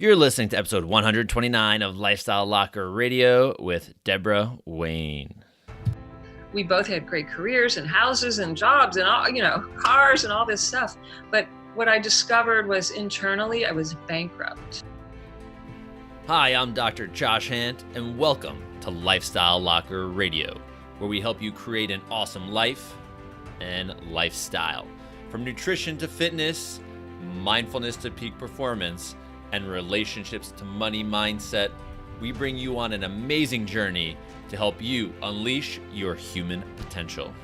You're listening to episode 129 of Lifestyle Locker Radio with Debora Wayne. We both had great careers and houses and jobs and all, cars and all this stuff. But what I discovered was internally I was bankrupt. Hi, I'm Dr. Josh Hant, and welcome to Lifestyle Locker Radio, where we help you create an awesome life and lifestyle. From nutrition to fitness, mindfulness to peak performance, and relationships to money mindset, we bring you on an amazing journey to help you unleash your human potential.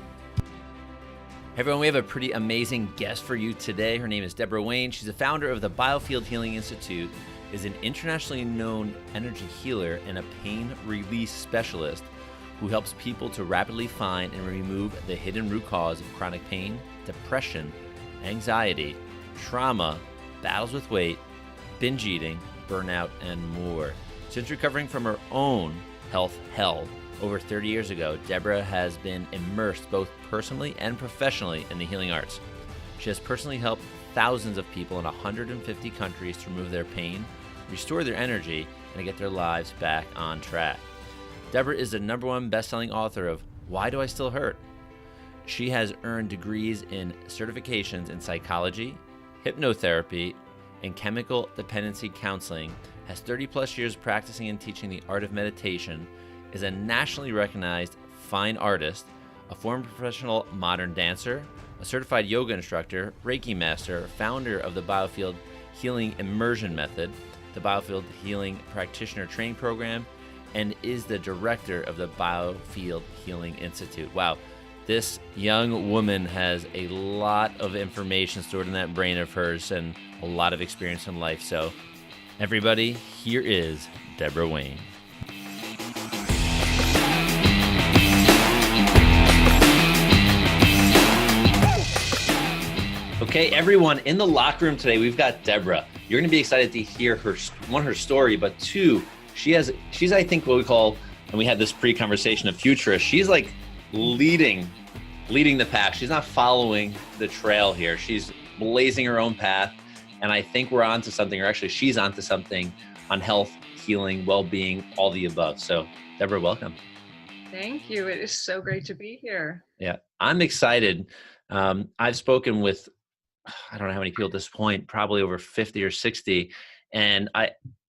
Hey everyone, we have a pretty amazing guest for you today. Her name is Debora Wayne. She's the founder of the Biofield Healing Institute, is an internationally known energy healer and a pain release specialist who helps people to rapidly find and remove the hidden root cause of chronic pain, depression, anxiety, trauma, battles with weight, binge eating, burnout, and more. Since recovering from her own health hell over 30 years ago, Debora has been immersed both personally and professionally in the healing arts. She has personally helped thousands of people in 150 countries to remove their pain, restore their energy, and to get their lives back on track. Debora is the #1 best-selling author of Why Do I Still Hurt? She has earned degrees in certifications in psychology, hypnotherapy, and chemical dependency counseling, has 30 plus years practicing and teaching the art of meditation, is a nationally recognized fine artist, a former professional modern dancer, a certified yoga instructor, Reiki Master, founder of the Biofield Healing Immersion Method, the Biofield Healing Practitioner training program, and is the director of the Biofield Healing Institute. Wow. This young woman has a lot of information stored in that brain of hers and a lot of experience in life. So, everybody, here is Debora Wayne. Okay, everyone, in the locker room today, we've got Debora. You're going to be excited to hear her story, but two, she's I think what we call, and we had this pre-conversation of futurist. She's like leading the pack. She's not following the trail here. She's blazing her own path. And I think we're onto something, or actually she's onto something on health, healing, well-being, all the above. So Debora, welcome. Thank you. It is so great to be here. Yeah, I'm excited. I've spoken with, I don't know how many people at this point, probably over 50 or 60. And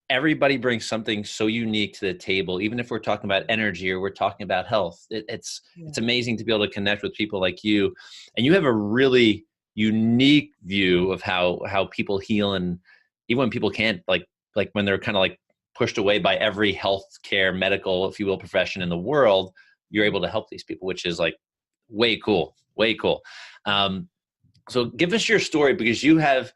everybody brings something so unique to the table, even if we're talking about energy or we're talking about health. It's amazing to be able to connect with people like you. And you have a really unique view of how people heal, and even when people can't, like when they're kind of like pushed away by every healthcare, medical, if you will, profession in the world, you're able to help these people, which is like way cool. So give us your story, because you have,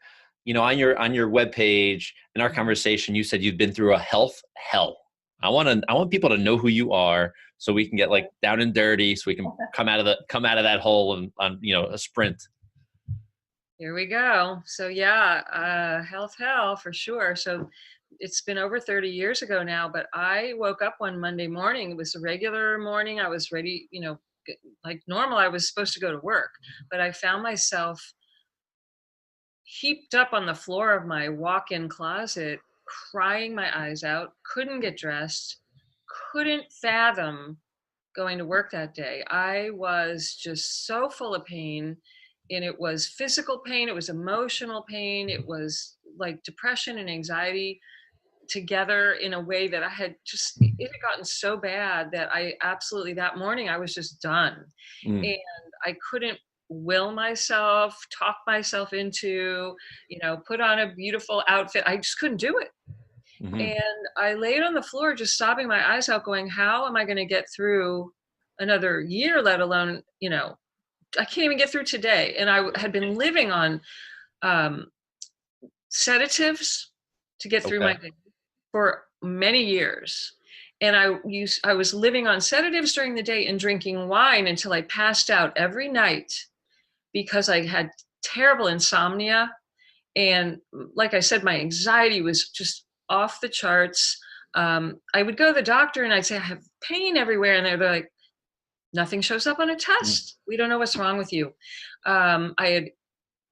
on your webpage, in our conversation, you said you've been through a health hell. I want people to know who you are, so we can get like down and dirty, so we can come out of that hole and on a sprint. Here we go. So health hell for sure. So it's been over 30 years ago now, but I woke up one Monday morning. It was a regular morning. I was ready, like normal. I was supposed to go to work, but I found myself heaped up on the floor of my walk-in closet, crying my eyes out, couldn't get dressed, couldn't fathom going to work that day. I was just so full of pain, and it was physical pain, it was emotional pain, it was like depression and anxiety together in a way that it had gotten so bad that that morning I was just done. And I couldn't will myself, talk myself into, put on a beautiful outfit. I just couldn't do it. Mm-hmm. And I laid on the floor just sobbing my eyes out, going, how am I going to get through another year, let alone, I can't even get through today. And I had been living on sedatives to get through my day for many years. And I was living on sedatives during the day and drinking wine until I passed out every night, because I had terrible insomnia. And like I said, my anxiety was just off the charts. I would go to the doctor and I'd say, I have pain everywhere. And they're like, nothing shows up on a test. We don't know what's wrong with you. I had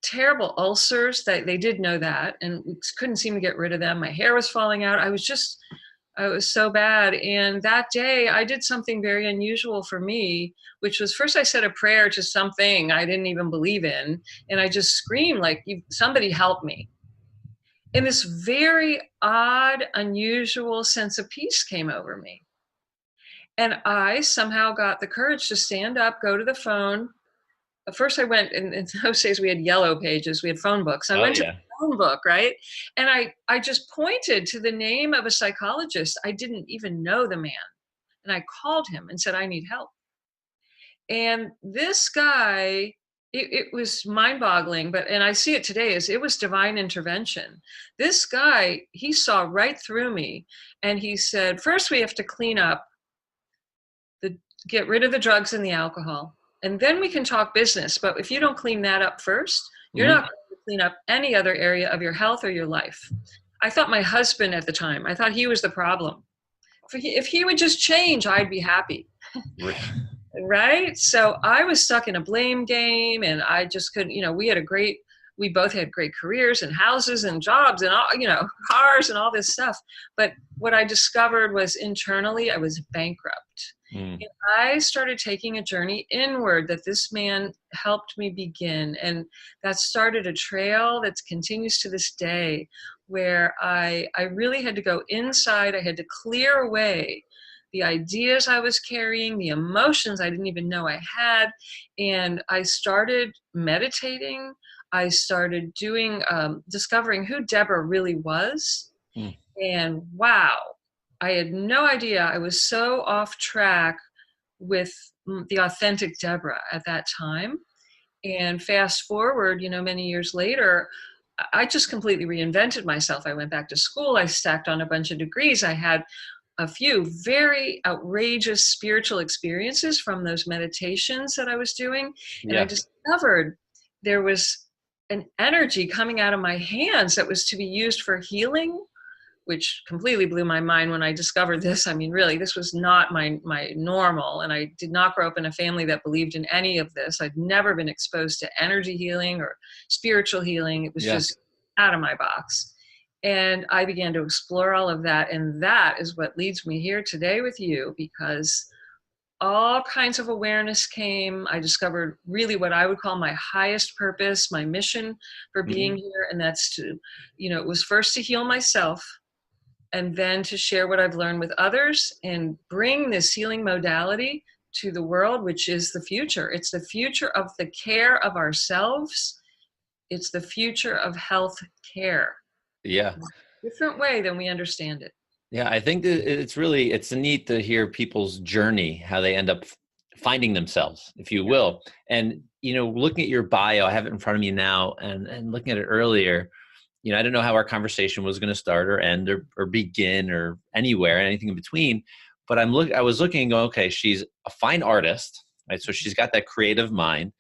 terrible ulcers. That they did know that, and we couldn't seem to get rid of them. My hair was falling out. I was so bad. And that day I did something very unusual for me, which was, first I said a prayer to something I didn't even believe in. And I just screamed like, somebody help me. And this very odd, unusual sense of peace came over me. And I somehow got the courage to stand up, go to the phone. At first I went, in those days we had yellow pages, we had phone books. I Oh went to yeah. the phone book, right? And I just pointed to the name of a psychologist. I didn't even know the man. And I called him and said, I need help. And this guy, it was mind boggling, and I see it today as it was divine intervention. This guy, he saw right through me and he said, first we have to clean up, get rid of the drugs and the alcohol. And then we can talk business. But if you don't clean that up first, you're Mm-hmm. not going to clean up any other area of your health or your life. I thought my husband at the time, I thought he was the problem. If he would just change, I'd be happy. Right? So I was stuck in a blame game, and I just couldn't, we both had great careers and houses and jobs and all, cars and all this stuff. But what I discovered was internally I was bankrupt. Mm. And I started taking a journey inward that this man helped me begin. And that started a trail that continues to this day, where I really had to go inside. I had to clear away the ideas I was carrying, the emotions I didn't even know I had. And I started meditating. I started discovering who Deborah really was. Mm. And wow, I had no idea. I was so off track with the authentic Deborah at that time. And fast forward, many years later, I just completely reinvented myself. I went back to school. I stacked on a bunch of degrees. I had a few very outrageous spiritual experiences from those meditations that I was doing. And I Yeah. discovered there was an energy coming out of my hands that was to be used for healing, which completely blew my mind when I discovered this. I mean, really, this was not my normal. And I did not grow up in a family that believed in any of this. I'd never been exposed to energy healing or spiritual healing. It was Yeah. just out of my box. And I began to explore all of that. And that is what leads me here today with you, because all kinds of awareness came. I discovered really what I would call my highest purpose, my mission for being here. And that's to, it was first to heal myself, and then to share what I've learned with others and bring this healing modality to the world, which is the future. It's the future of the care of ourselves. It's the future of health care. Yeah. Different way than we understand it. Yeah, I think that it's neat to hear people's journey, how they end up finding themselves, if you will. And, looking at your bio, I have it in front of me now, and looking at it earlier, I didn't know how our conversation was going to start or end or begin or anywhere, anything in between. But I was looking and going, okay, she's a fine artist, right? So she's got that creative mind.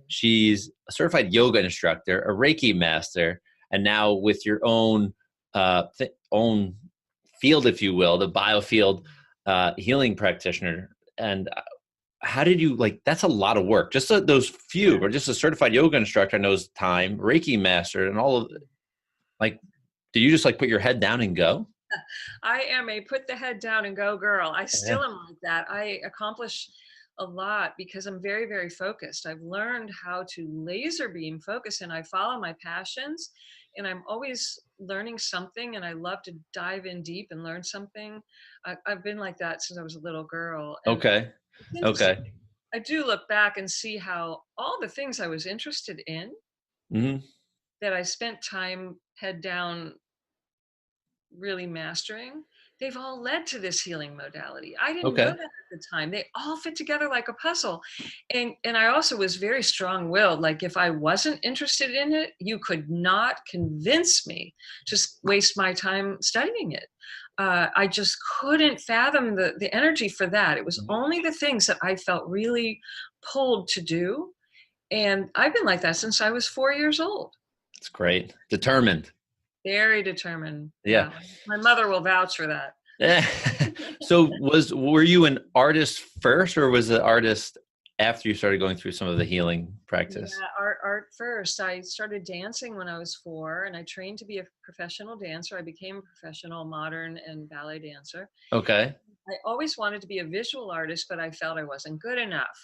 She's a certified yoga instructor, a Reiki master, and now with your own own field, if you will, the Biofield Healing Practitioner. And how did you, that's a lot of work. Just those few, or just a certified yoga instructor knows time, Reiki Master, and all of did you just put your head down and go? I am a put the head down and go girl. I still am like that. I accomplish a lot because I'm very, very focused. I've learned how to laser beam focus, and I follow my passions, and I'm always learning something, and I love to dive in deep and learn something. I've been like that since I was a little girl. And Okay. Okay. I do look back and see how all the things I was interested in, Mm-hmm. that I spent time head down really mastering, they've all led to this healing modality. I didn't know Okay. that at the time. They all fit together like a puzzle. And I also was very strong-willed. Like, if I wasn't interested in it, you could not convince me to waste my time studying it. I just couldn't fathom the energy for that. It was only the things that I felt really pulled to do. And I've been like that since I was 4 years old. It's great. Determined. Very determined. Yeah. My mother will vouch for that. So were you an artist first, or was the artist after you started going through some of the healing Yeah, practice? art first. I started dancing when I was 4, and I trained to be a professional dancer. I became a professional modern and ballet dancer. Okay. I always wanted to be a visual artist, but I felt I wasn't good enough.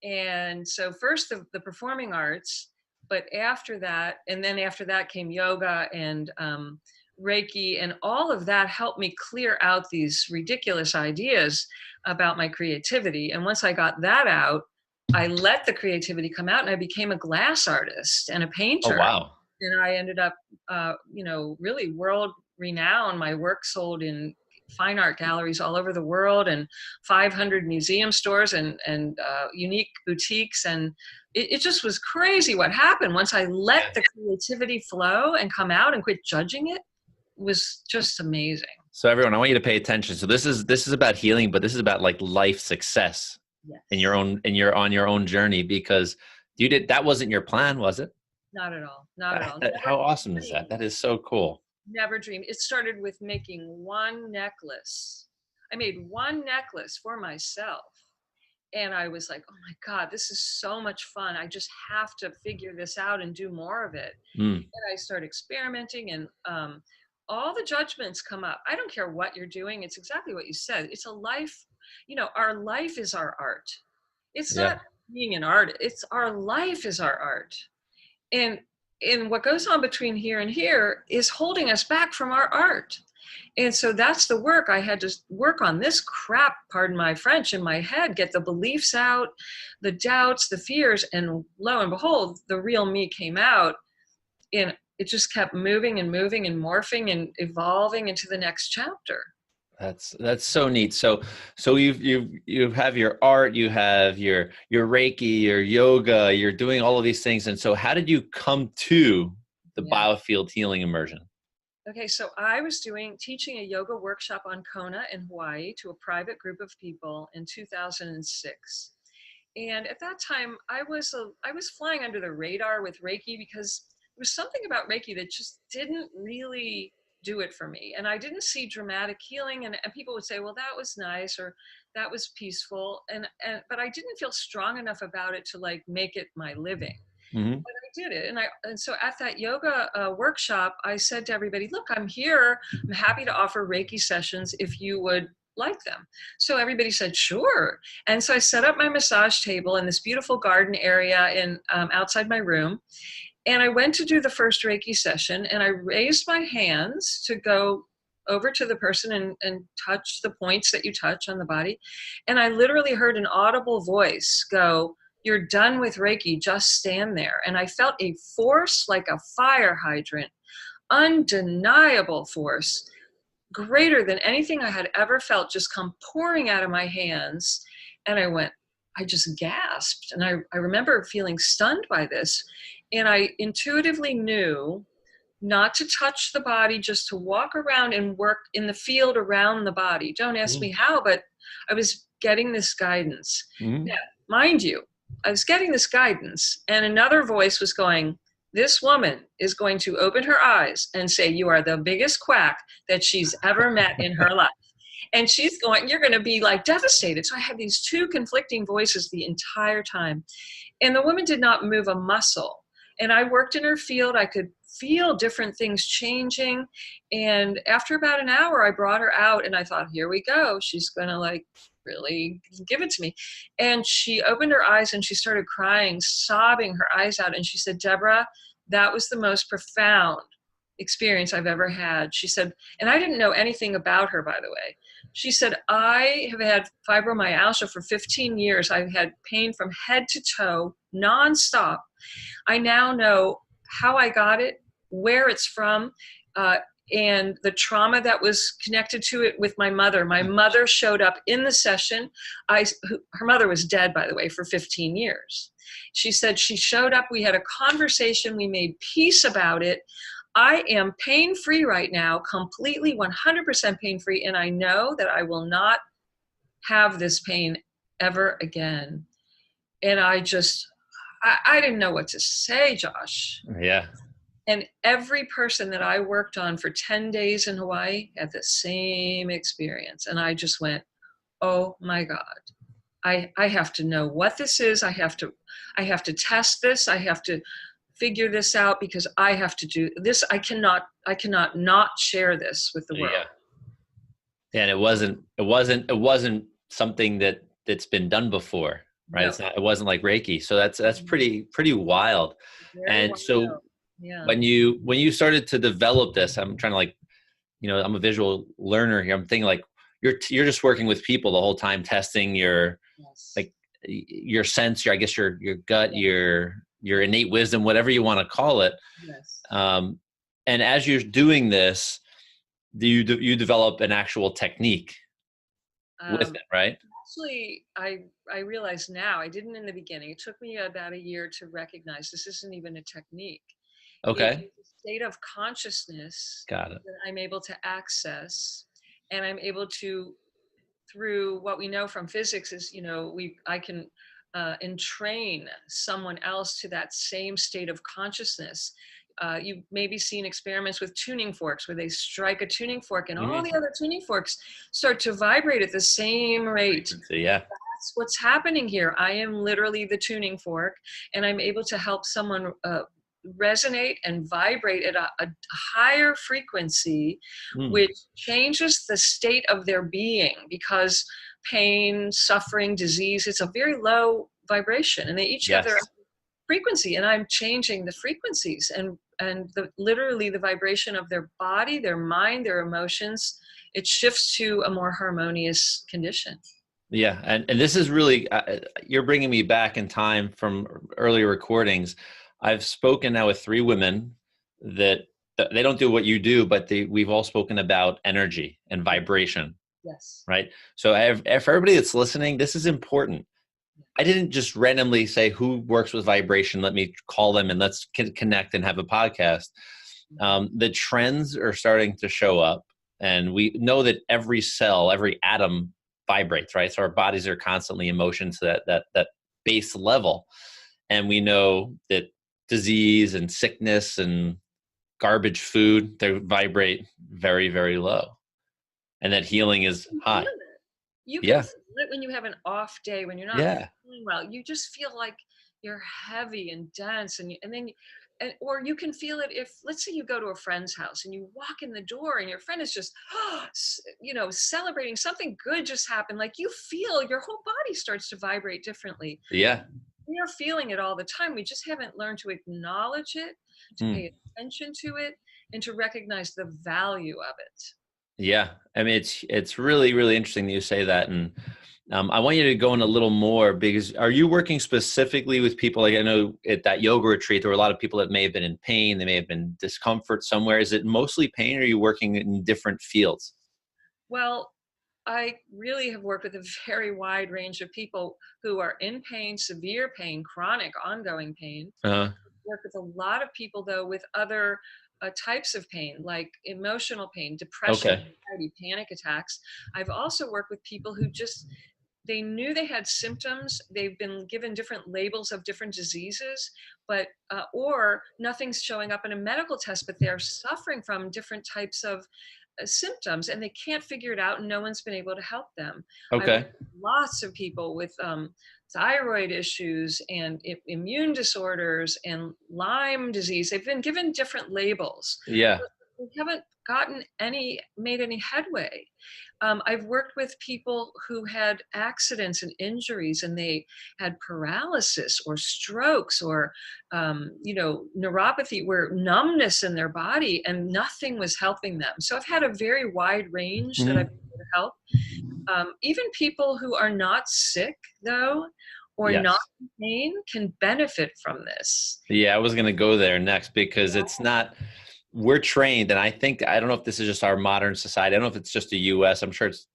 And so first the performing arts, but after that, and then after that came yoga and Reiki, and all of that helped me clear out these ridiculous ideas about my creativity. And once I got that out, I let the creativity come out, and I became a glass artist and a Oh, painter. wow. And I ended up, really world renowned. My work sold in fine art galleries all over the world, and 500 museum stores, and unique boutiques. And it just was crazy what happened once I let the creativity flow and come out and quit judging it. Was just amazing. So everyone, I want you to pay attention. So this is about healing, but this is about like life success in Yes. your own, and you're on your own journey, because that wasn't your plan, was it? Not at all. Not at all. Never How awesome is that? dreamed. That is so cool. Never dreamed. It started with making one necklace. I made one necklace for myself. And I was like, oh my God, this is so much fun. I just have to figure this out and do more of it. Mm, And I start experimenting, and all the judgments come up. I don't care what you're doing. It's exactly what you said. It's a life, our life is our art. It's yeah. not being an artist. It's our life is our art. And what goes on between here and here is holding us back from our art. And so that's the work. I had to work on this crap, pardon my French, in my head, get the beliefs out, the doubts, the fears, and lo and behold, the real me came out. And it just kept moving and moving and morphing and evolving into the next chapter. That's so neat. So you have your art, you have your Reiki, your yoga, you're doing all of these things. And so how did you come to the Yeah. Biofield Healing Immersion? Okay, so I was teaching a yoga workshop on Kona in Hawaii to a private group of people in 2006. And at that time, I was flying under the radar with Reiki, because there was something about Reiki that just didn't really do it for me. And I didn't see dramatic healing. And people would say, well, that was nice, or that was peaceful. But I didn't feel strong enough about it to like make it my living. Hmm. But I did it. And so at that yoga workshop, I said to everybody, look, I'm here. I'm happy to offer Reiki sessions if you would like them. So everybody said, sure. And so I set up my massage table in this beautiful garden area outside my room. And I went to do the first Reiki session, and I raised my hands to go over to the person and touch the points that you touch on the body. And I literally heard an audible voice go, you're done with Reiki, just stand there. And I felt a force like a fire hydrant, undeniable force, greater than anything I had ever felt, just come pouring out of my hands. And I just gasped. And I remember feeling stunned by this. And I intuitively knew not to touch the body, just to walk around and work in the field around the body. Don't ask me how, but I was getting this guidance. Hmm. Now, mind you, I was getting this guidance, and another voice was going, this woman is going to open her eyes and say, you are the biggest quack that she's ever met in her life. And she's going, you're going to be like devastated. So I had these two conflicting voices the entire time. And the woman did not move a muscle. And I worked in her field. I could feel different things changing. And after about an hour, I brought her out, and I thought, here we go. She's going to like really give it to me. And she opened her eyes and she started crying, sobbing her eyes out. And she said, Deborah, that was the most profound experience I've ever had. She said, and I didn't know anything about her, by the way. She said, I have had fibromyalgia for 15 years. I've had pain from head to toe, nonstop. I now know how I got it, where it's from, and the trauma that was connected to it with my mother. My mother showed up in the session. Her mother was dead, by the way, for 15 years. She said she showed up. We had a conversation. We made peace about it. I am pain-free right now, completely 100% pain-free, and I know that I will not have this pain ever again. And I didn't know what to say, Josh. Yeah. And every person that I worked on for 10 days in Hawaii had the same experience. And I just went, oh my God, I have to know what this is. I have to test this. I have to figure this out because I have to do this. I cannot not share this with the world. Yeah. And it wasn't something that's been done before, right? No. It wasn't like Reiki. So that's pretty wild. Very And well. so Yeah. when you started to develop this, I'm trying to like, I'm a visual learner here. I'm thinking like you're just working with people the whole time, testing your Yes. like your sense, I guess your gut, Yes. your innate wisdom, whatever you want to call it. Yes. And as you're doing this, you develop an actual technique with it, right? Actually, I realize now, I didn't in the beginning. It took me about a year to recognize this isn't even a technique. It Okay. is a state of consciousness Got it. that I'm able to access, and I'm able to, through what we know from physics is, I can entrain someone else to that same state of consciousness. You've maybe seen experiments with tuning forks where they strike a tuning fork and all Mhm. the other tuning forks start to vibrate at the same rate. Frequency, yeah. That's what's happening here. I am literally the tuning fork, and I'm able to help someone resonate and vibrate at a higher frequency, Mm. which changes the state of their being, because pain, suffering, disease, it's a very low vibration, and they each have their Yes. own frequency, and I'm changing the frequencies and literally the vibration of their body, their mind, their emotions. It shifts to a more harmonious condition. Yeah. And this is really, you're bringing me back in time from earlier recordings. I've spoken now with 3 women that they don't do what you do, but we've all spoken about energy and vibration, Yes. right? So if everybody that's listening, this is important. I didn't just randomly say who works with vibration. Let me call them and let's connect and have a podcast. The trends are starting to show up, and we know that every cell, every atom vibrates, right? So our bodies are constantly in motion to that base level, and we know that disease and sickness and garbage food, they vibrate very, very low, and that healing is You feel high. it. You can Yeah, feel it when you have an off day, when you're not yeah, feeling well. You just feel like you're heavy and dense, and then or you can feel it if, let's say, you go to a friend's house and you walk in the door and your friend is just celebrating something good just happened. Like, you feel your whole body starts to vibrate differently. yeah. We are feeling it all the time. We just haven't learned to acknowledge it, to Mm. pay attention to it, and to recognize the value of it. Yeah, I mean, it's really, really interesting that you say that, and I want you to go in a little more, because are you working specifically with people? Like, I know at that yoga retreat, there were a lot of people that may have been in pain, they may have been discomfort somewhere. Is it mostly pain, or are you working in different fields? Well, I really have worked with a very wide range of people who are in pain, severe pain, chronic, ongoing pain. Uh, Work with a lot of people, though, with other types of pain, like emotional pain, depression, okay, anxiety, panic attacks. I've also worked with people who just, they knew they had symptoms. They've been given different labels of different diseases, but or nothing's showing up in a medical test, but they're suffering from different types of symptoms, and they can't figure it out, and no one's been able to help them. I work okay, with lots of people with thyroid issues and immune disorders and Lyme disease. They've been given different labels, yeah, but we haven't made any headway. I've worked with people who had accidents and injuries, and they had paralysis or strokes or, neuropathy, where numbness in their body, and nothing was helping them. So I've had a very wide range that I've Mhm. been able to help. Even people who are not sick, though, or not Yes. in pain, can benefit from this. Yeah, I was going to go there next, because it's not, we're trained. And I don't know if this is just our modern society. I don't know if it's just the US. I'm sure it's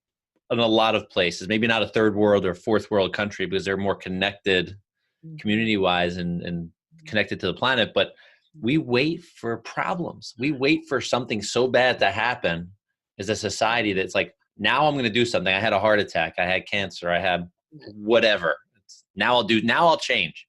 in a lot of places, maybe not a third world or fourth world country, because they're more connected Mhm. community wise and connected to the planet. But we wait for problems. We wait for something so bad to happen as a society that's like, now I'm going to do something. I had a heart attack. I had cancer. I had whatever. Now I'll change.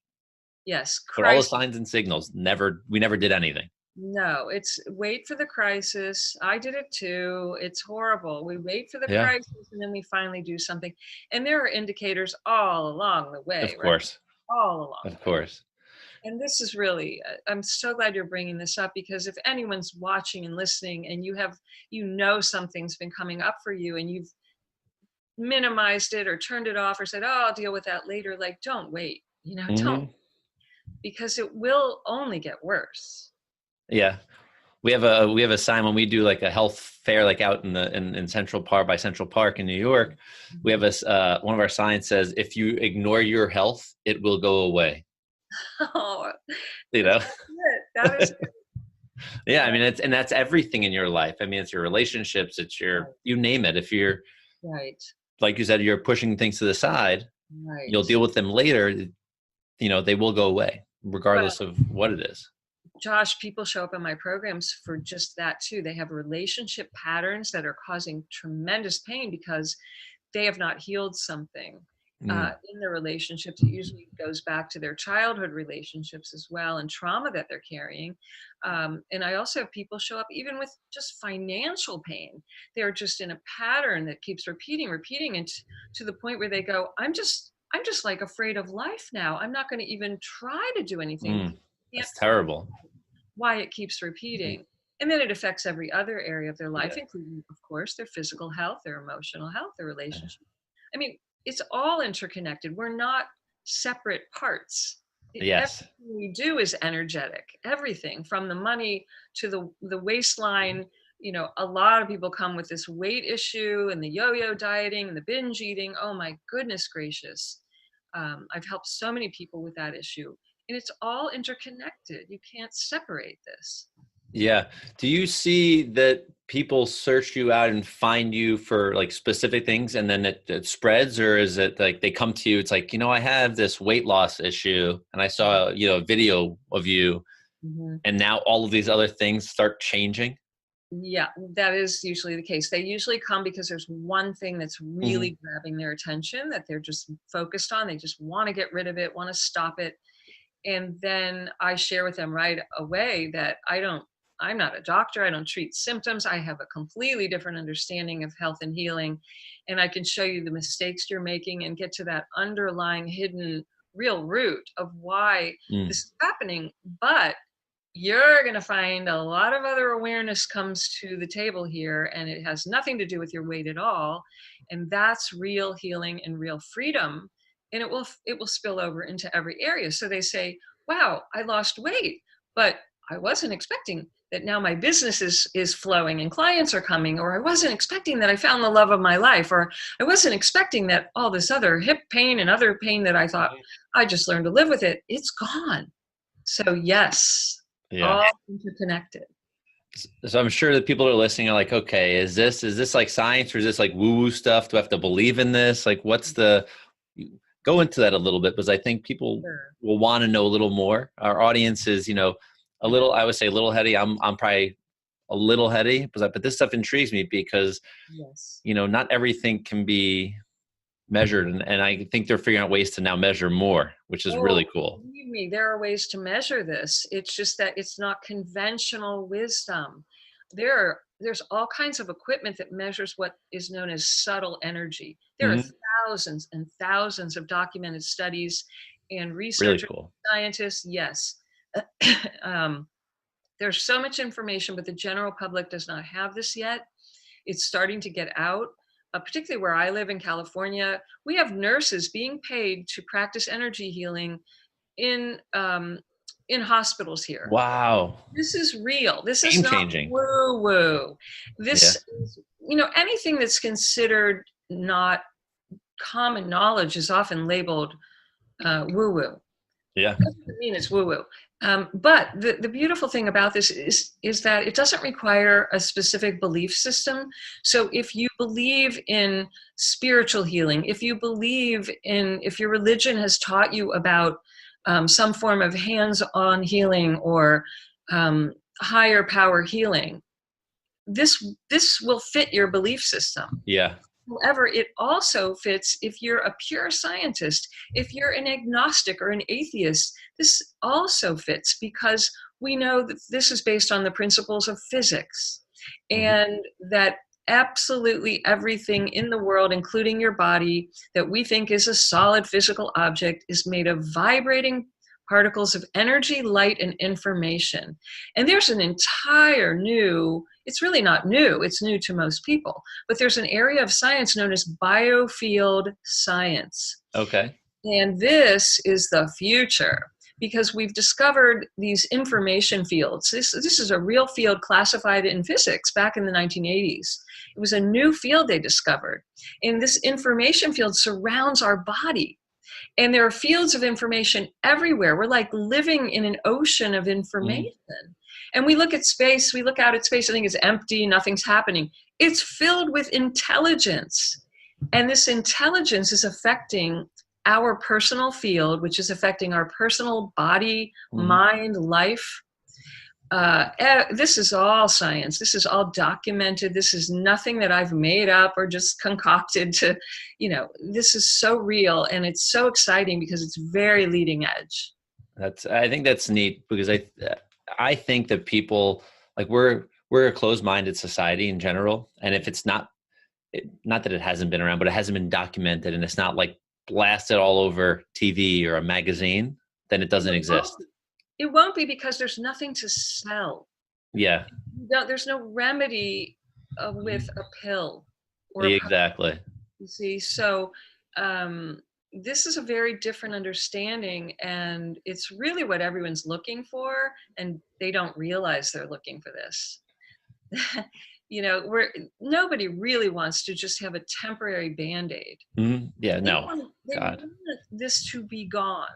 Yes, But all the Christ. signs and signals, we never did anything. No, it's wait for the crisis. I did it too. It's horrible. We wait for the Yeah, crisis and then we finally do something. And there are indicators all along the way, of right? course. All along Of the way. course. And this is really, I'm so glad you're bringing this up, because if anyone's watching and listening and something's been coming up for you and you've minimized it or turned it off or said, oh, I'll deal with that later. Like, don't wait, don't, Hmm. because it will only get worse. Yeah. We have a sign when we do like a health fair, like out in Central Park, by Central Park in New York. We have one of our signs says, if you ignore your health, it will go away. Oh, You that's know? it. That is it. Yeah. I That, mean, that's everything in your life. I mean, it's your relationships, it's right, you name it. If you're, right, like you said, you're pushing things to the side, you'll right. deal with them later. They will go away Well, regardless of what it is. Josh, people show up in my programs for just that too. They have relationship patterns that are causing tremendous pain because they have not healed something Mm. in their relationships. It usually goes back to their childhood relationships as well, and trauma that they're carrying. And I also have people show up even with just financial pain. They're just in a pattern that keeps repeating, and to the point where they go, I'm just like afraid of life now. I'm not going to even try to do anything Mm. because I can't That's figure terrible. why it keeps repeating. And then it affects every other area of their life, Yeah. including, of course, their physical health, their emotional health, their relationship. I mean, it's all interconnected. We're not separate parts. Yes. Everything we do is energetic. Everything from the money to the waistline. A lot of people come with this weight issue and the yo-yo dieting and the binge eating. Oh my goodness gracious. I've helped so many people with that issue. And it's all interconnected. You can't separate this. Yeah. Do you see that people search you out and find you for like specific things and then it spreads, or is it like they come to you, it's like, I have this weight loss issue and I saw, a video of you, Mhm. and now all of these other things start changing? Yeah, that is usually the case. They usually come because there's one thing that's Hmm. really grabbing their attention that they're just focused on. They just want to get rid of it, want to stop it. And then I share with them right away that I'm not a doctor. I don't treat symptoms. I have a completely different understanding of health and healing. And I can show you the mistakes you're making and get to that underlying hidden real root of why Mm. this is happening. But you're going to find a lot of other awareness comes to the table here, and it has nothing to do with your weight at all. And that's real healing and real freedom. And it will spill over into every area. So they say, wow, I lost weight, but I wasn't expecting that. Now my business is flowing and clients are coming, or I wasn't expecting that I found the love of my life, or I wasn't expecting that all this other hip pain and other pain that I thought I just learned to live with it's gone. So yes, Yeah. all interconnected. So I'm sure that people are listening are like, okay, is this like science, or is this like woo woo stuff? Do I have to believe in this? Like, go into that a little bit, because I think people Sure. will want to know a little more. Our audience is, a little, I would say a little heady. I'm probably a little heady, but this stuff intrigues me because, Yes. not everything can be measured. And I think they're figuring out ways to now measure more, which is Oh, really cool. believe me, there are ways to measure this. It's just that it's not conventional wisdom. There's all kinds of equipment that measures what is known as subtle energy. There are Hmm. thousands and thousands of documented studies and Really researchers, cool. scientists, yes. um, there's so much information, but the general public does not have this yet. It's starting to get out, particularly where I live in California. We have nurses being paid to practice energy healing in hospitals here. Wow. This is real. This is Game not changing. woo woo. Yeah. This is, anything that's considered not common knowledge is often labeled woo woo. Yeah. Doesn't mean it's woo woo. But the beautiful thing about this is that it doesn't require a specific belief system. So if you believe in spiritual healing, if your religion has taught you about some form of hands-on healing or higher power healing, this will fit your belief system. Yeah. However, it also fits if you're a pure scientist, if you're an agnostic or an atheist, this also fits because we know that this is based on the principles of physics and that absolutely everything in the world, including your body, that we think is a solid physical object is made of vibrating particles of energy, light, and information. And there's an entire new, it's really not new, it's new to most people, but there's an area of science known as biofield science. Okay. And this is the future because we've discovered these information fields. This is a real field classified in physics back in the 1980s. It was a new field they discovered. And this information field surrounds our body. And there are fields of information everywhere. We're like living in an ocean of information. And we look at space, we look out at space, I think it's empty, nothing's happening. It's filled with intelligence. And this intelligence is affecting our personal field, which is affecting our personal body, mind, life. This is all science. This is all documented. This is nothing that I've made up or just concocted to, this is so real and it's so exciting because it's very leading edge. I think that's neat because I think that people, like, we're a closed-minded society in general. And if it's not that it hasn't been around, but it hasn't been documented and it's not like blasted all over TV or a magazine, then it doesn't exist. It won't be because there's nothing to sell. Yeah. There's no remedy with a pill. Exactly. You see, so this is a very different understanding, and it's really what everyone's looking for, and they don't realize they're looking for this. Nobody really wants to just have a temporary Band-Aid. Yeah, they no. want God. this to be gone.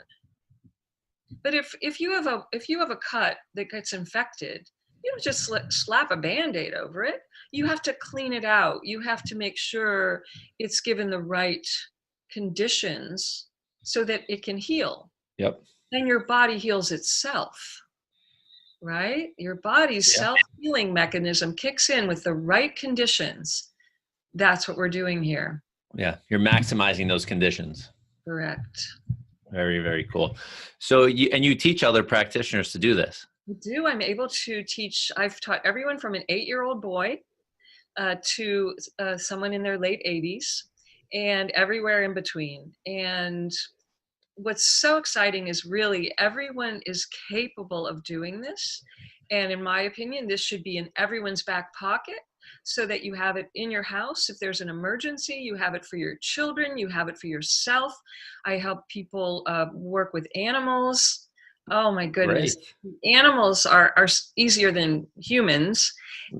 But if you have a cut that gets infected, you don't just slap a Band-Aid over it. You have to clean it out. You have to make sure it's given the right conditions so that it can heal. Yep. Then your body heals itself, right? Your body's self-healing mechanism kicks in with the right conditions. That's what we're doing here. Yeah, you're maximizing those conditions. Correct. Very, very cool. So you teach other practitioners to do this? I do. I'm able to teach. I've taught everyone from an 8-year-old boy to someone in their late 80s and everywhere in between. And what's so exciting is really everyone is capable of doing this. And in my opinion, this should be in everyone's back pocket so that you have it in your house. If there's an emergency, you have it for your children, you have it for yourself. I help people work with animals. Oh my goodness. Great. Animals are easier than humans.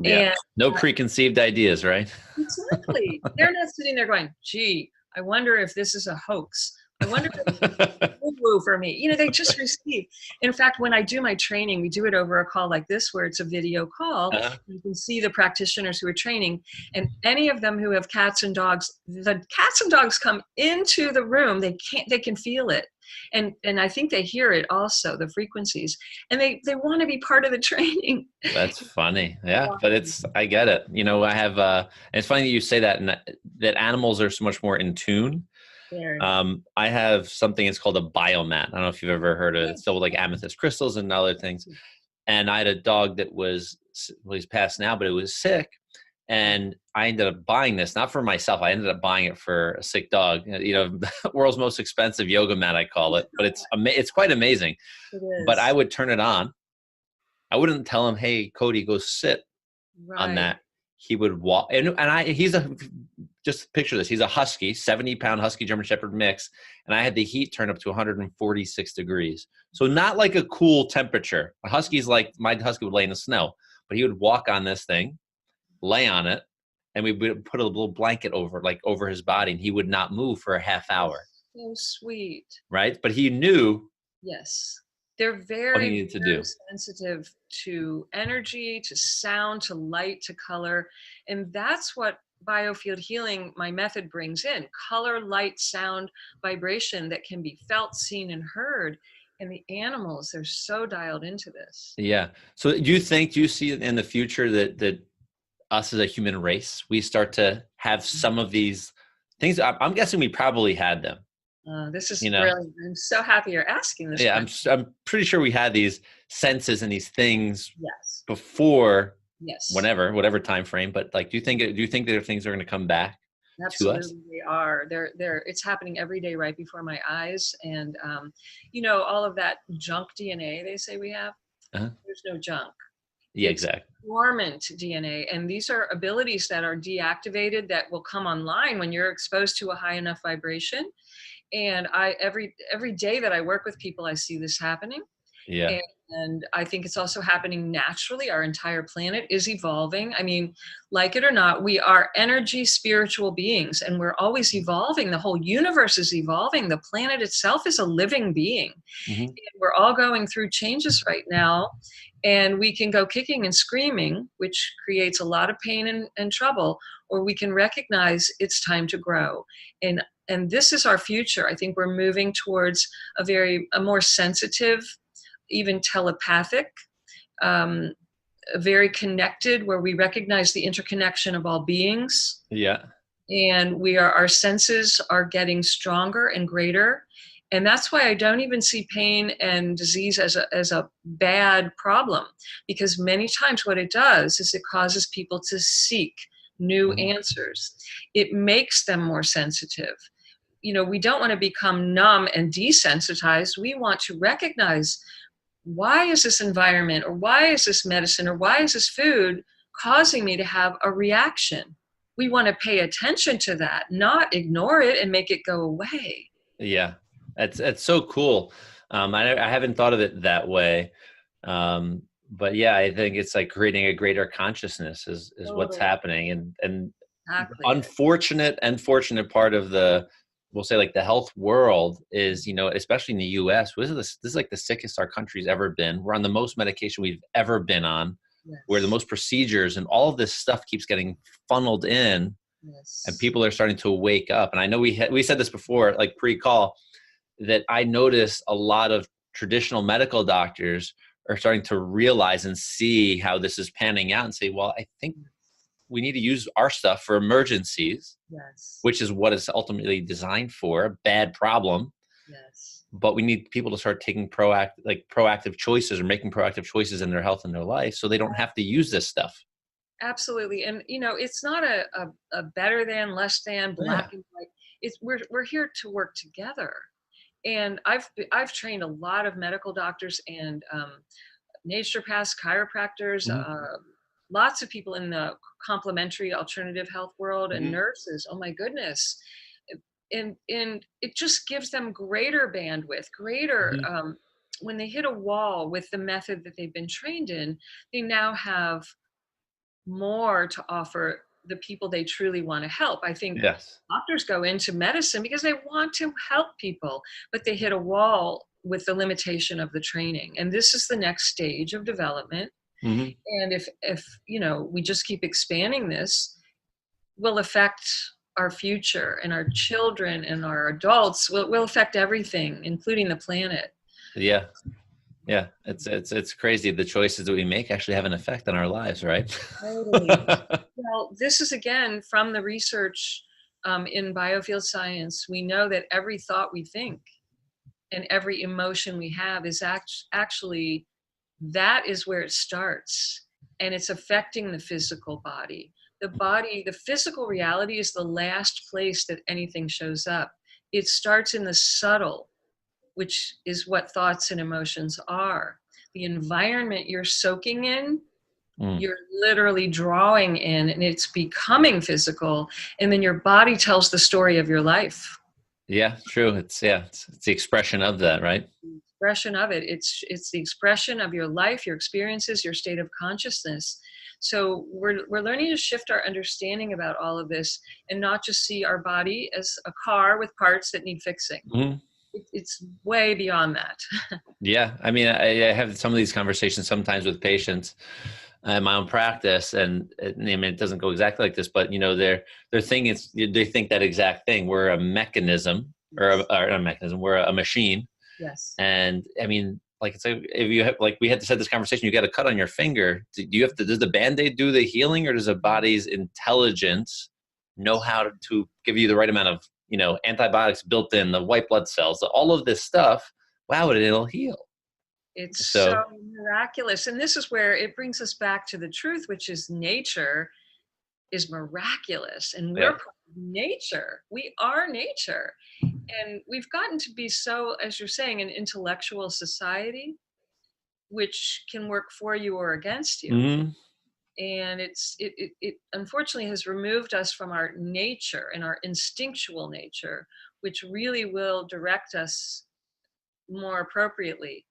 Yeah. And no preconceived ideas, right? Exactly. They're not sitting there going, gee, I wonder if this is a hoax. I wonder if it's woo-woo for me. They just receive. In fact, when I do my training, we do it over a call like this, where it's a video call. You can see the practitioners who are training, and any of them who have cats and dogs, the cats and dogs come into the room. They can feel it. And I think they hear it also, the frequencies, and they want to be part of the training. That's funny. Yeah, but I get it. I have, and it's funny that you say that, and that animals are so much more in tune. I have something, it's called a biomat. I don't know if you've ever heard of it. It's filled with like amethyst crystals and other things. And I had a dog that he's passed now, but it was sick. And I ended up buying this, not for myself. I ended up buying it for a sick dog. The world's most expensive yoga mat, I call it. But it's quite amazing. It is. But I would turn it on. I wouldn't tell him, hey, Cody, go sit on that. He would walk. Just picture this. He's a husky, 70-pound husky German Shepherd mix. And I had the heat turn up to 146 degrees. So not like a cool temperature. My husky would lay in the snow. But he would walk on this thing, lay on it, and we would put a little blanket over his body, and he would not move for a half hour. So sweet. Right? But he knew. Yes. They're very sensitive to energy, to sound, to light, to color. And that's what Biofield Healing, my method, brings in. Color, light, sound, vibration that can be felt, seen, and heard. And the animals, they're so dialed into this. Yeah. So do you see in the future that us as a human race, we start to have some of these things. I'm guessing we probably had them, This is you know? brilliant. I'm so happy you're asking this Yeah, question. I'm pretty sure we had these senses and these things Yes. before Yes. whatever time frame. But like, do you think that things are going to come back to us? Absolutely, they are. It's happening every day right before my eyes. And, all of that junk DNA they say we have, Uh-huh. there's no junk. Yeah, It's exactly. dormant DNA. And these are abilities that are deactivated that will come online when you're exposed to a high enough vibration. And every day that I work with people, I see this happening. Yeah. And I think it's also happening naturally. Our entire planet is evolving. I mean, like it or not, we are energy spiritual beings, and we're always evolving. The whole universe is evolving. The planet itself is a living being. Hmm. And we're all going through changes right now, and we can go kicking and screaming, which creates a lot of pain and trouble, or we can recognize it's time to grow. And this is our future. I think we're moving towards a more sensitive, even telepathic, um, very connected, where we recognize the interconnection of all beings, Yeah. and our senses are getting stronger and greater. And that's why I don't even see pain and disease as a bad problem, because many times what it does is it causes people to seek new Hmm. answers. It makes them more sensitive. We don't want to become numb and desensitized. We want to recognize, why is this environment, or why is this medicine, or why is this food causing me to have a reaction? We want to pay attention to that, not ignore it and make it go away. Yeah. That's so cool. I haven't thought of it that way. But yeah, I think it's like creating a greater consciousness is what's Totally. happening. And Exactly it. unfortunate and fortunate part of we'll say like the health world is, especially in the US, this is like the sickest our country's ever been. We're on the most medication we've ever been on. Where the Yes. most procedures and all of this stuff keeps getting funneled in, and Yes. people are starting to wake up. And I know we said this before, like pre-call, that I notice a lot of traditional medical doctors are starting to realize and see how this is panning out and say, well, I think we need to use our stuff for emergencies, Yes. which is what it's ultimately designed for, a bad problem. Yes. But we need people to start taking proactive choices, or making proactive choices in their health and their life, so they don't have to use this stuff. Absolutely. And it's not a better than, less than, Yeah. black and white. We're here to work together. And I've trained a lot of medical doctors and naturopaths, chiropractors, Hmm. lots of people in the complementary alternative health world, and Hmm. nurses. Oh my goodness. And it just gives them greater bandwidth, greater, Hmm. when they hit a wall with the method that they've been trained in, they now have more to offer the people they truly want to help. I think Yes. doctors go into medicine because they want to help people, but they hit a wall with the limitation of the training. And this is the next stage of development. Hmm. And if we just keep expanding this, will affect our future, and our children and our adults will affect everything, including the planet. Yeah. Yeah. It's crazy. The choices that we make actually have an effect on our lives, right? Totally. Well, this is again from the research in biofield science. We know that every thought we think and every emotion we have is actually, that is where it starts, and it's affecting the physical body. The physical reality is the last place that anything shows up. It starts in the subtle, which is what thoughts and emotions are. The environment you're soaking in, Mm. you're literally drawing in, and it's becoming physical, and then your body tells the story of your life. Yeah, true. It's the expression of that, right? The expression of it, it's the expression of your life, your experiences, your state of consciousness. So we're learning to shift our understanding about all of this, and not just see our body as a car with parts that need fixing. Mhm. It's way beyond that. Yeah. I mean, I have some of these conversations sometimes with patients in my own practice, and I mean, it doesn't go exactly like this, but their thing is, they think that exact thing. We're a mechanism, or Yes. a mechanism. We're a machine. Yes. And I mean, like, it's like, if you have, like, we had to set this conversation, you got a cut on your finger. Do you have to, does the Band-Aid do the healing, or does the body's intelligence know how to give you the right amount of, antibiotics built in, the white blood cells, all of this stuff? Wow, it'll heal. It's so So, miraculous. And this is where it brings us back to the truth, which is nature is miraculous. And we're yeah. part of nature. We are nature. And we've gotten to be so, as you're saying, an intellectual society, which can work for you or against you. Mm-hmm. And it unfortunately has removed us from our nature and our instinctual nature, which really will direct us more appropriately.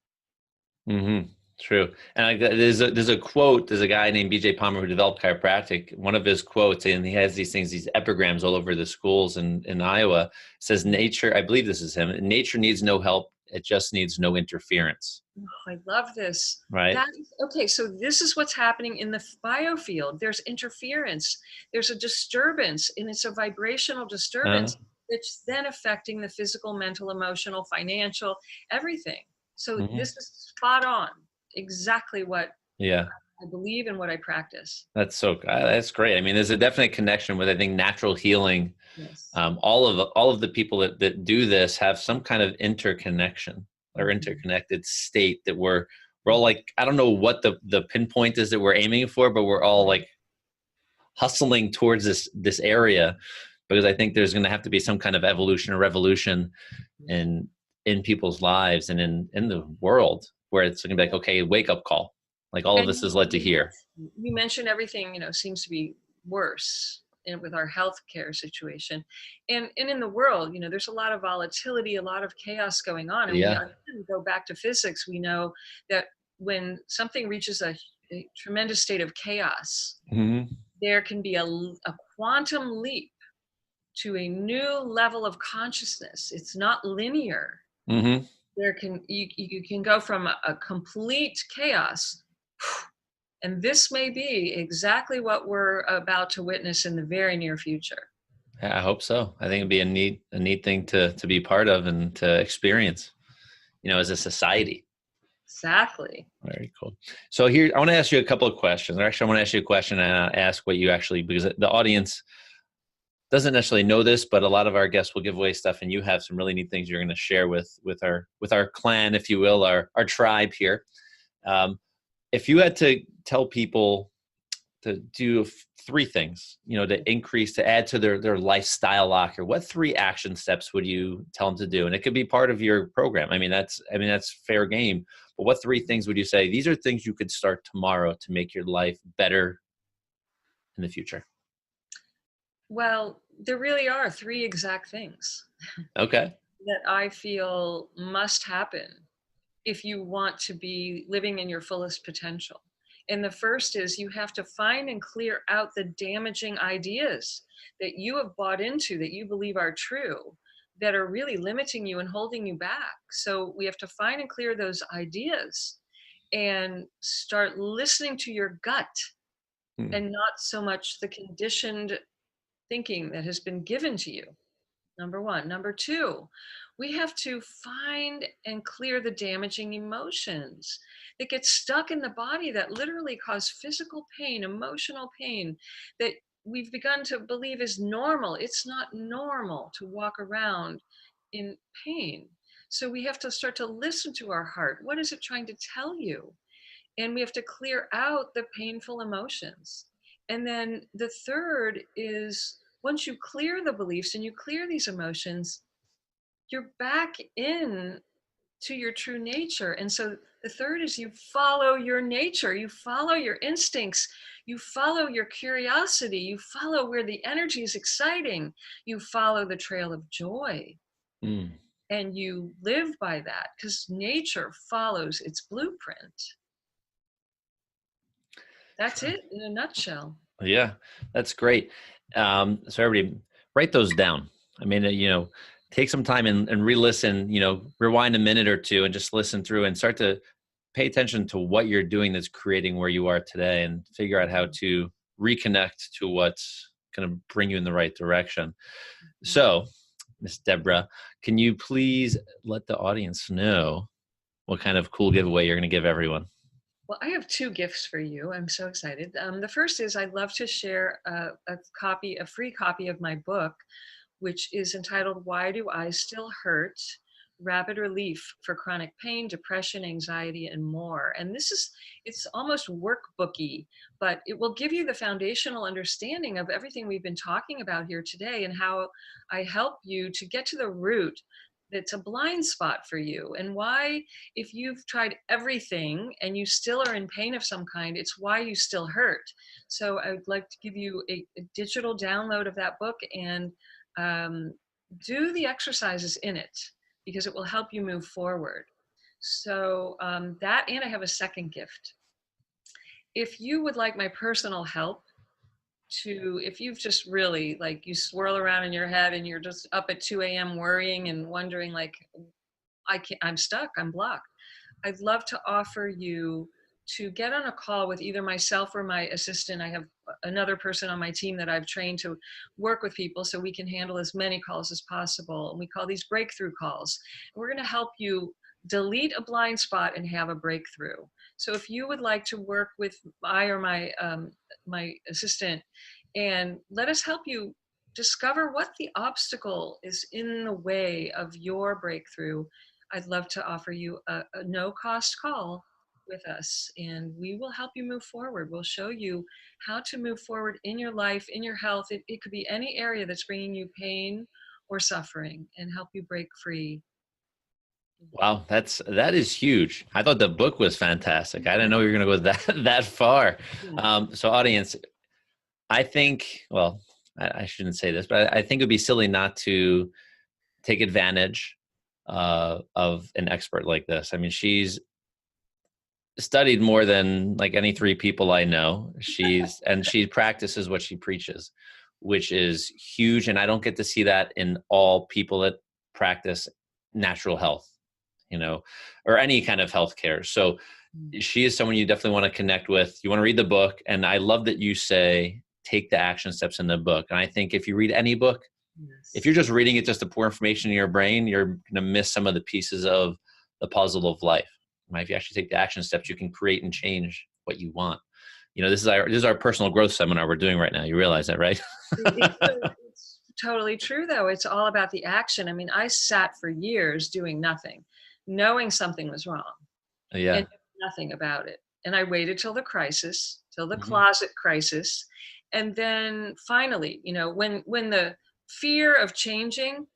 Mm-hmm. True. And there's a quote, there's a guy named BJ Palmer who developed chiropractic. One of his quotes, and he has these epigrams all over the schools in Iowa, says, nature, I believe this is him, nature needs no help. It just needs no interference. Oh, I love this. Right. Okay, so this is what's happening in the biofield. There's interference. There's a disturbance, and it's a vibrational disturbance that's then affecting the physical, mental, emotional, financial, everything. So Mm-hmm. this is spot on. Exactly what Yeah. I believe and what I practice. That's great. I mean, there's a definite connection with, I think, natural healing. Yes. All of the people that do this have some kind of interconnection or interconnected state that we're all like, I don't know what the pinpoint is that we're aiming for, but we're all like hustling towards this area, because I think there's going to have to be some kind of evolution or revolution in people's lives and in the world, where it's going to be like, okay, wake up call. Like, all of this is led to here. You mentioned everything, seems to be worse with our healthcare situation, and in the world, there's a lot of volatility, a lot of chaos going on. And Yeah. we go back to physics. We know that when something reaches a tremendous state of chaos, Mm-hmm. there can be a quantum leap to a new level of consciousness. It's not linear. Mm-hmm. You can go from a complete chaos, and this may be exactly what we're about to witness in the very near future. Yeah, I hope so. I think it'd be a neat thing to be part of and to experience, as a society. Exactly. Very cool. So here, I want to ask you a couple of questions. Or actually, I want to ask you a question and ask what you actually, because the audience doesn't necessarily know this, but a lot of our guests will give away stuff, and you have some really neat things you're going to share with our clan, if you will, our tribe here. If you had to tell people to do three things, to add to their lifestyle locker, what three action steps would you tell them to do? And it could be part of your program. I mean, that's fair game. But what three things would you say? These are things you could start tomorrow to make your life better in the future. Well, there really are three exact things. Okay. That I feel must happen if you want to be living in your fullest potential. And the first is you have to find and clear out the damaging ideas that you have bought into, that you believe are true, that are really limiting you and holding you back. So we have to find and clear those ideas and start listening to your gut and not so much the conditioned thinking that has been given to you. Number one. Number two, we have to find and clear the damaging emotions that get stuck in the body that literally cause physical pain, emotional pain, that we've begun to believe is normal. It's not normal to walk around in pain. So we have to start to listen to our heart. What is it trying to tell you? And we have to clear out the painful emotions. And then the third is, once you clear the beliefs and you clear these emotions, you're back in to your true nature. And so the third is you follow your nature, you follow your instincts, you follow your curiosity, you follow where the energy is exciting, you follow the trail of joy. And you live by that, because nature follows its blueprint. That's it in a nutshell. Yeah, that's great. So everybody, write those down. I mean, take some time and re-listen, rewind a minute or two and just listen through and start to pay attention to what you're doing that's creating where you are today, and figure out how to reconnect to what's going to bring you in the right direction. So, Miss Debora, can you please let the audience know what kind of cool giveaway you're going to give everyone. Well, I have two gifts for you. I'm so excited. The first is I'd love to share a free copy of my book, which is entitled "Why Do I Still Hurt? Rapid Relief for Chronic Pain, Depression, Anxiety, and More." And it's almost workbooky, but it will give you the foundational understanding of everything we've been talking about here today and how I help you to get to the root that's a blind spot for you, and why, if you've tried everything and you still are in pain of some kind, it's why you still hurt. So I would like to give you a digital download of that book, and um, do the exercises in it, because it will help you move forward. So that, and I have a second gift. If you would like my personal help if you've just really, like, you swirl around in your head and you're just up at 2 a.m. worrying and wondering, like, I'm stuck, I'm blocked, I'd love to offer you to get on a call with either myself or my assistant. I have another person on my team that I've trained to work with people so we can handle as many calls as possible. And we call these breakthrough calls. And we're going to help you delete a blind spot and have a breakthrough. So if you would like to work with I or my assistant, and let us help you discover what the obstacle is in the way of your breakthrough, I'd love to offer you a no-cost call with us, and we will help you move forward. We'll show you how to move forward in your life, in your health. It could be any area that's bringing you pain or suffering, and help you break free. Wow, that is huge. I thought the book was fantastic. I didn't know you were going to go that far. So audience, I think, well, I shouldn't say this, but I think it would be silly not to take advantage of an expert like this. I mean, she's studied more than like any three people I know. She practices what she preaches, which is huge. And I don't get to see that in all people that practice natural health, or any kind of healthcare. So she is someone you definitely want to connect with. You want to read the book. And I love that you say, take the action steps in the book. And I think if you read any book, if you're just reading it just to pour information in your brain, you're going to miss some of the pieces of the puzzle of life. If you actually take the action steps, you can create and change what you want. This is our personal growth seminar we're doing right now. You realize that, right? It's totally true, though. It's all about the action. I mean, I sat for years doing nothing, knowing something was wrong, Yeah, and nothing about it. And I waited till the closet crisis, and then finally, when the fear of changing,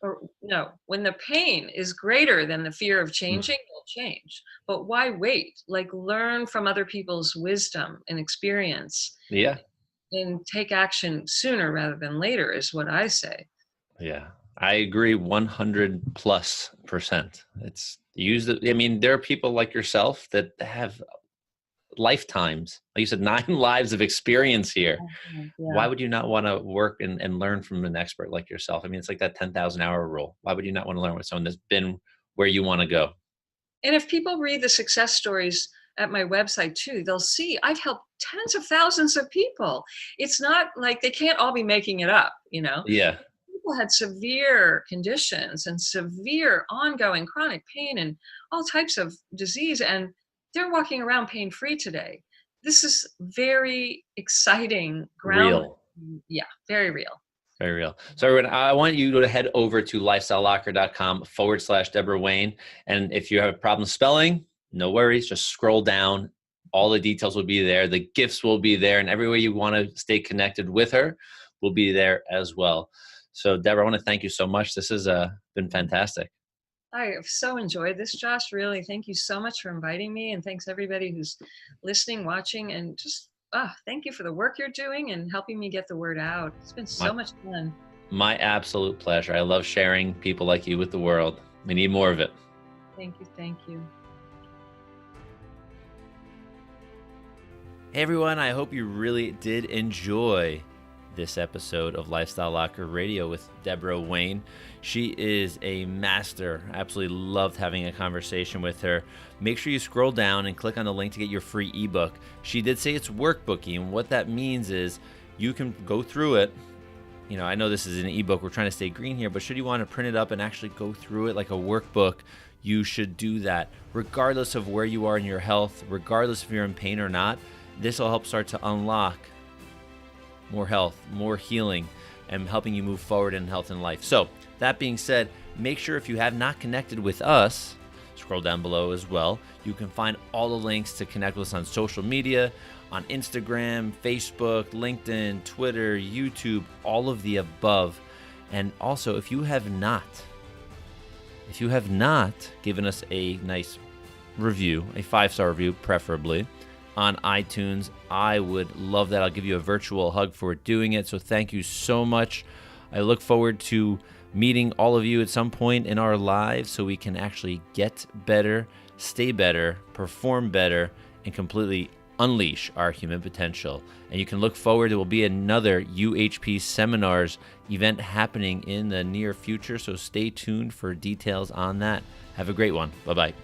or no, when the pain is greater than the fear of changing, you'll change. But why wait? Like, learn from other people's wisdom and experience. Yeah. And take action sooner rather than later is what I say. Yeah. I agree 100+%. There are people like yourself that have lifetimes, like you said, 9 lives of experience here. Yeah. Why would you not want to work and learn from an expert like yourself? I mean, it's like that 10,000 hour rule. Why would you not want to learn with someone that's been where you want to go? And if people read the success stories at my website too, they'll see I've helped tens of thousands of people. It's not like they can't all be making it up, Yeah. People had severe conditions and severe ongoing chronic pain and all types of disease, and they're walking around pain-free today. This is very exciting, Real. Yeah, very real. Very real. So everyone, I want you to head over to lifestylelocker.com/Debora Wayne. And if you have a problem spelling, no worries. Just scroll down. All the details will be there. The gifts will be there. And every way you want to stay connected with her will be there as well. So Debora, I want to thank you so much. This has been fantastic. I have so enjoyed this, Josh. Really, thank you so much for inviting me. And thanks everybody who's listening, watching, and just thank you for the work you're doing and helping me get the word out. It's been so much fun. My absolute pleasure. I love sharing people like you with the world. We need more of it. Thank you. Thank you. Hey everyone, I hope you really did enjoy this episode of Lifestyle Locker Radio with Debora Wayne. She is a master. I absolutely loved having a conversation with her. Make sure you scroll down and click on the link to get your free ebook. She did say it's workbooky, and what that means is you can go through it. I know this is an ebook. We're trying to stay green here, but should you want to print it up and actually go through it like a workbook, you should do that. Regardless of where you are in your health, regardless if you're in pain or not, this will help start to unlock more health, more healing, and helping you move forward in health and life. So that being said, make sure if you have not connected with us, scroll down below as well. You can find all the links to connect with us on social media, on Instagram, Facebook, LinkedIn, Twitter, YouTube, all of the above. And also, if you have not given us a nice review, a 5-star review preferably, on iTunes, I would love that. I'll give you a virtual hug for doing it. So thank you so much. I look forward to meeting all of you at some point in our lives so we can actually get better, stay better, perform better, and completely unleash our human potential. And you can look forward, there will be another UHP Seminars event happening in the near future, so stay tuned for details on that. Have a great one. Bye-bye.